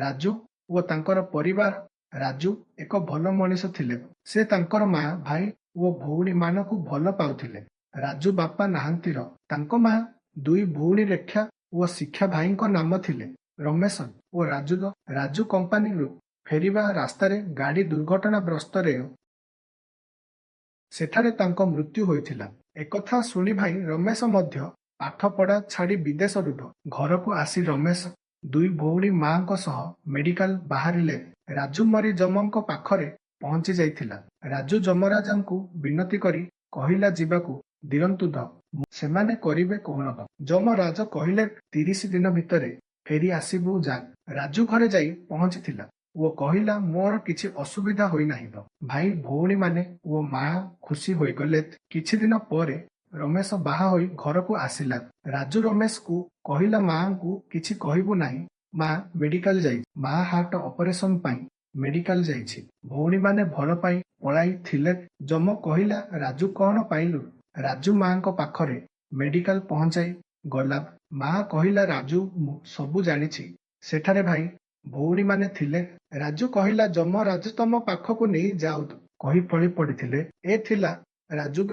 ରାଜୁ ଓ ତାଙ୍କର ପରିବାର। ରାଜୁ ଏକ ଭଲ ମଣିଷ ଥିଲେ। ସେ ତାଙ୍କର ମା, ଭାଇ ଓ ଭଉଣୀମାନଙ୍କୁ ଭଲ ପାଉଥିଲେ। ରାଜୁ ବାପା ନାହାନ୍ତିର। ତାଙ୍କ ମା, ଦୁଇ ଭଉଣୀ ରେଖା ଓ ଶିକ୍ଷା ଭାଇଙ୍କ ନାମ ଥିଲେ ରମେଶ ଓ ରାଜୁ। ରାଜୁ କମ୍ପାନୀରୁ ଫେରିବା ରାସ୍ତାରେ ଗାଡ଼ି ଦୁର୍ଘଟଣାଗ୍ରସ୍ତରେ ସେଠାରେ ତାଙ୍କ ମୃତ୍ୟୁ ହୋଇଥିଲା। ଏକଥା ଶୁଣି ଭାଇ ରମେଶ ମଧ୍ୟ ପାଠପଢ଼ା ଛାଡ଼ି ବିଦେଶରୁ ଘରକୁ ଆସି ରମେଶ ଦୁଇ ଭଉଣୀ ମାଙ୍କ ସହ ମେଡିକାଲ ବାହାରିଲେ। ରାଜୁ ମରି ଯମଙ୍କ ପାଖରେ ପହଞ୍ଚି ଯାଇଥିଲା। ରାଜୁ ଯମରାଜାଙ୍କୁ ବିନତି କରି କହିଲା ଯିବାକୁ ଦିଅନ୍ତୁ ସେମାନେ କରିବେ କଣ? ଯମରାଜ କହିଲେ 30 ଦିନ ଭିତରେ ଫେରି ଆସିବୁ ଯା। ରାଜୁ ଘରେ ଯାଇ ପହଞ୍ଚିଥିଲା ଓ କହିଲା ମୋର କିଛି ଅସୁବିଧା ହୋଇନାହିଁ। ଭାଇ ଭଉଣୀମାନେ ଓ ମା ଖୁସି ହୋଇଗଲେ। କିଛି ଦିନ ପରେ ରମେଶ ବାହା ହୋଇ ଘରକୁ ଆସିଲା। ରାଜୁ ରମେଶକୁ କହିଲା ମାଙ୍କୁ କିଛି କହିବୁ ନାହିଁ। ମା ମେଡିକାଲ ଯାଇଛି। ମା ହାର୍ଟ ଅପରେସନ ପାଇଁ ମେଡିକାଲ ଯାଇଛି। ଭଉଣୀମାନେ ଭଲ ପାଇ ପଳାଇ ଥିଲେ। ଯମ କହିଲା ରାଜୁ କଣ ପାଇଲୁ? ରାଜୁ ମାଙ୍କ ପାଖରେ ମେଡିକାଲ ପହଞ୍ଚାଇ ଗଲା। ମା କହିଲା ରାଜୁ ମୁଁ ସବୁ ଜାଣିଛି। ସେଠାରେ ଭାଇ ଭଉଣୀମାନେ ଥିଲେ। ରାଜୁ କହିଲା ଯମରାଜ ତମ ପାଖକୁ ନେଇ ଯାଉ କହି ଫଳି ପଡ଼ିଥିଲେ। ଏ ଥିଲା ରାଜୁର